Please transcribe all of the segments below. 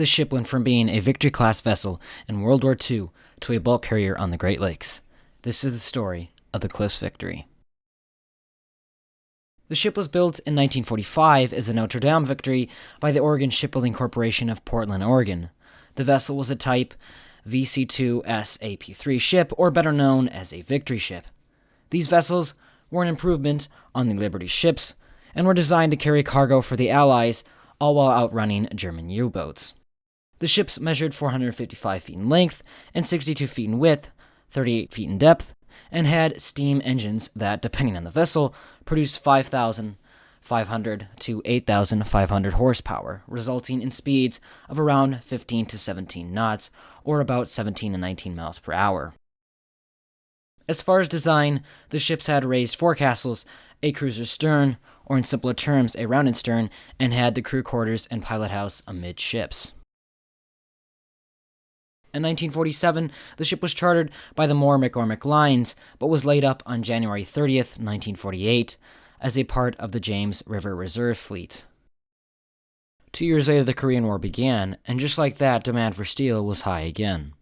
The ship went from being a Victory-class vessel in World War II to a bulk carrier on the Great Lakes. This is the story of the Cliffs Victory. The ship was built in 1945 as the Notre Dame Victory by the Oregon Shipbuilding Corporation of Portland, Oregon. The vessel was a type VC2 SAP3 ship, or better known as a Victory ship. These vessels were an improvement on the Liberty ships and were designed to carry cargo for the Allies, all while outrunning German U-boats. The ships measured 455 feet in length and 62 feet in width, 38 feet in depth, and had steam engines that, depending on the vessel, produced 5,500 to 8,500 horsepower, resulting in speeds of around 15 to 17 knots, or about 17 to 19 miles per hour. As far as design, the ships had raised forecastles, a cruiser's stern, or in simpler terms, a rounded stern, and had the crew quarters and pilot house amidships. In 1947, the ship was chartered by the Moore McCormick Lines, but was laid up on January 30th, 1948, as a part of the James River Reserve Fleet. 2 years later, the Korean War began, and just like that, demand for steel was high again.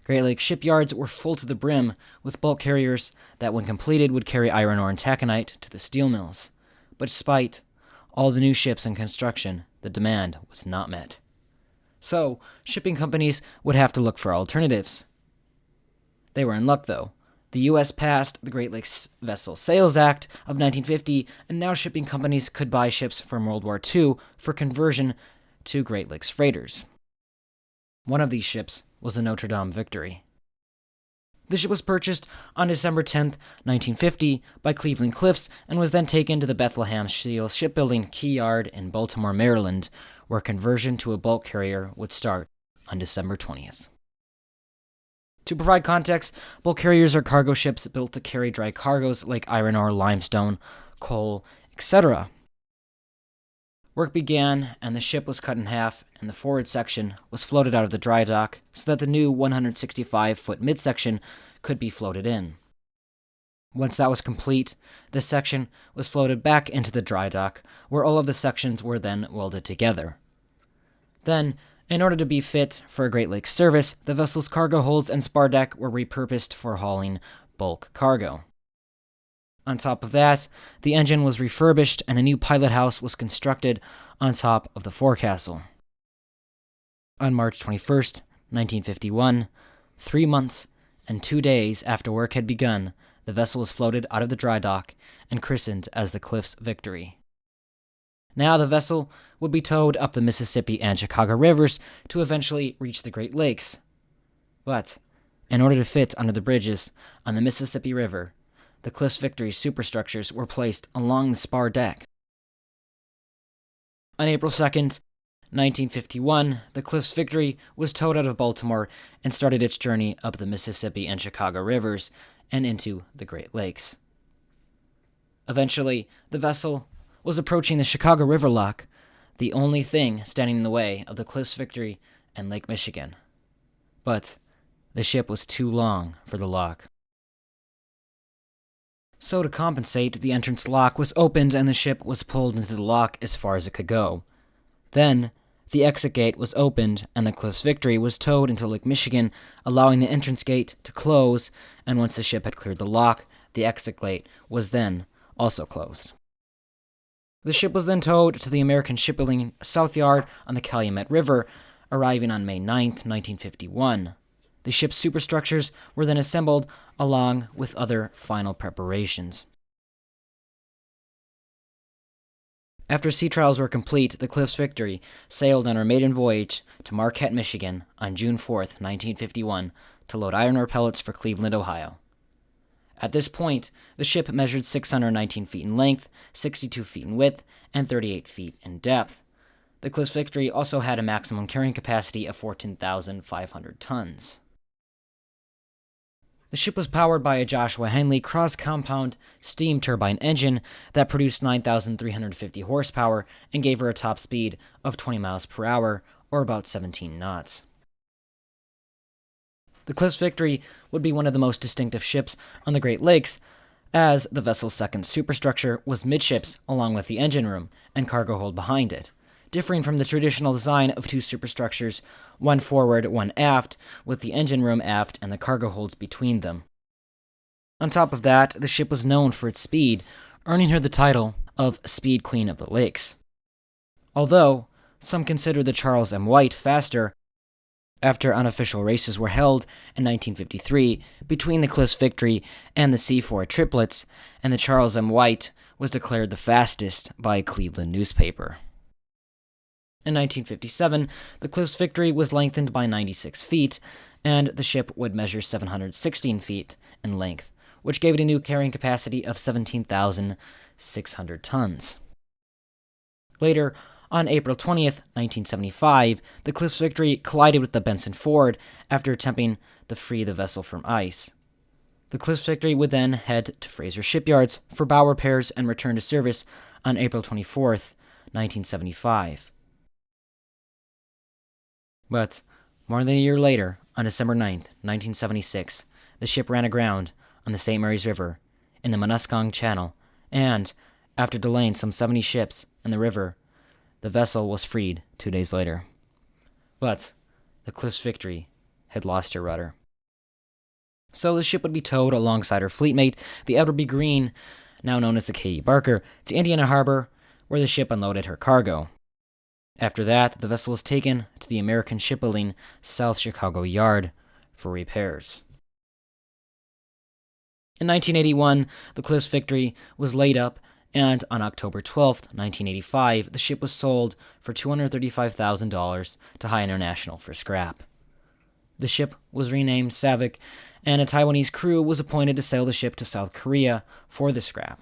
Great Lakes shipyards were full to the brim with bulk carriers that, when completed, would carry iron ore and taconite to the steel mills. But despite all the new ships in construction, the demand was not met. So, shipping companies would have to look for alternatives. They were in luck, though. The U.S. passed the Great Lakes Vessel Sales Act of 1950, and now shipping companies could buy ships from World War II for conversion to Great Lakes freighters. One of these ships was the Notre Dame Victory. The ship was purchased on December 10, 1950, by Cleveland Cliffs and was then taken to the Bethlehem Steel Shipbuilding Key Yard in Baltimore, Maryland, where conversion to a bulk carrier would start on December 20th. To provide context, bulk carriers are cargo ships built to carry dry cargoes like iron ore, limestone, coal, etc. Work began, and the ship was cut in half, and the forward section was floated out of the dry dock so that the new 165-foot midsection could be floated in. Once that was complete, the section was floated back into the dry dock, where all of the sections were then welded together. Then, in order to be fit for a Great Lakes service, the vessel's cargo holds and spar deck were repurposed for hauling bulk cargo. On top of that, the engine was refurbished and a new pilot house was constructed on top of the forecastle. On March 21st, 1951, 3 months and 2 days after work had begun, the vessel was floated out of the dry dock and christened as the Cliffs Victory. Now the vessel would be towed up the Mississippi and Chicago rivers to eventually reach the Great Lakes. But, in order to fit under the bridges on the Mississippi River, the Cliffs Victory superstructures were placed along the spar deck. On April 2nd, 1951, the Cliffs Victory was towed out of Baltimore and started its journey up the Mississippi and Chicago rivers and into the Great Lakes. Eventually, the vessel was approaching the Chicago River Lock, the only thing standing in the way of the Cliffs Victory and Lake Michigan. But the ship was too long for the lock. So to compensate, the entrance lock was opened and the ship was pulled into the lock as far as it could go. Then, the exit gate was opened and the Cliffs Victory was towed into Lake Michigan, allowing the entrance gate to close, and once the ship had cleared the lock, the exit gate was then also closed. The ship was then towed to the American Shipbuilding South Yard on the Calumet River, arriving on May 9, 1951. The ship's superstructures were then assembled along with other final preparations. After sea trials were complete, the Cliffs Victory sailed on her maiden voyage to Marquette, Michigan on June 4, 1951, to load iron ore pellets for Cleveland, Ohio. At this point, the ship measured 619 feet in length, 62 feet in width, and 38 feet in depth. The Cliffs Victory also had a maximum carrying capacity of 14,500 tons. The ship was powered by a Joshua Henley cross-compound steam turbine engine that produced 9,350 horsepower and gave her a top speed of 20 miles per hour, or about 17 knots. The Cliffs Victory would be one of the most distinctive ships on the Great Lakes, as the vessel's second superstructure was midships along with the engine room and cargo hold behind it. differing from the traditional design of two superstructures, one forward, one aft, with the engine room aft and the cargo holds between them. On top of that, the ship was known for its speed, earning her the title of Speed Queen of the Lakes. Although, some consider the Charles M. White faster, after unofficial races were held in 1953 between the Cliffs Victory and the C4 triplets, and the Charles M. White was declared the fastest by a Cleveland newspaper. In 1957, the Cliffs Victory was lengthened by 96 feet, and the ship would measure 716 feet in length, which gave it a new carrying capacity of 17,600 tons. Later, on April 20th, 1975, the Cliffs Victory collided with the Benson Ford after attempting to free the vessel from ice. The Cliffs Victory would then head to Fraser Shipyards for bow repairs and return to service on April 24th, 1975. But more than a year later, on December 9th, 1976, the ship ran aground on the St. Mary's River in the Muskong Channel, and, after delaying some 70 ships in the river, the vessel was freed 2 days later. But the Cliffs Victory had lost her rudder. So the ship would be towed alongside her fleetmate, the Edward B. Green, now known as the K.E. Barker, to Indiana Harbor, where the ship unloaded her cargo. After that, the vessel was taken to the American Shipbuilding South Chicago Yard for repairs. In 1981, the Cliffs Victory was laid up, and on October 12, 1985, the ship was sold for $235,000 to High International for scrap. The ship was renamed Savik, and a Taiwanese crew was appointed to sail the ship to South Korea for the scrap.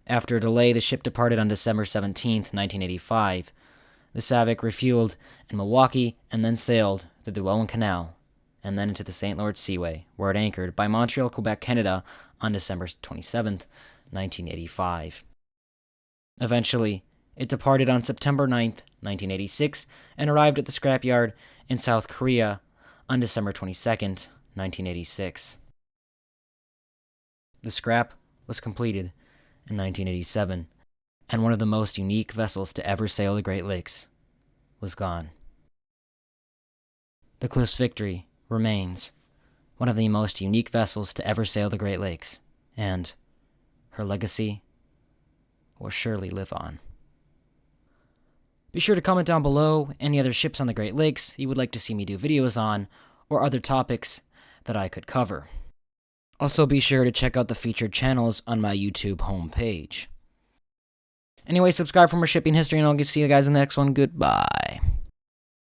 After a delay, the ship departed on December 17, 1985. The Savik refueled in Milwaukee and then sailed through the Welland Canal and then into the St. Lawrence Seaway, where it anchored by Montreal, Quebec, Canada on December 27, 1985. Eventually, it departed on September 9, 1986, and arrived at the scrapyard in South Korea on December 22, 1986. The scrap was completed in 1987, and one of the most unique vessels to ever sail the Great Lakes was gone. The Cliffs Victory remains one of the most unique vessels to ever sail the Great Lakes, and her legacy will surely live on. Be sure to comment down below any other ships on the Great Lakes you would like to see me do videos on, or other topics that I could cover. Also be sure to check out the featured channels on my YouTube homepage. Anyway, subscribe for more shipping history, and I'll see you guys in the next one. Goodbye.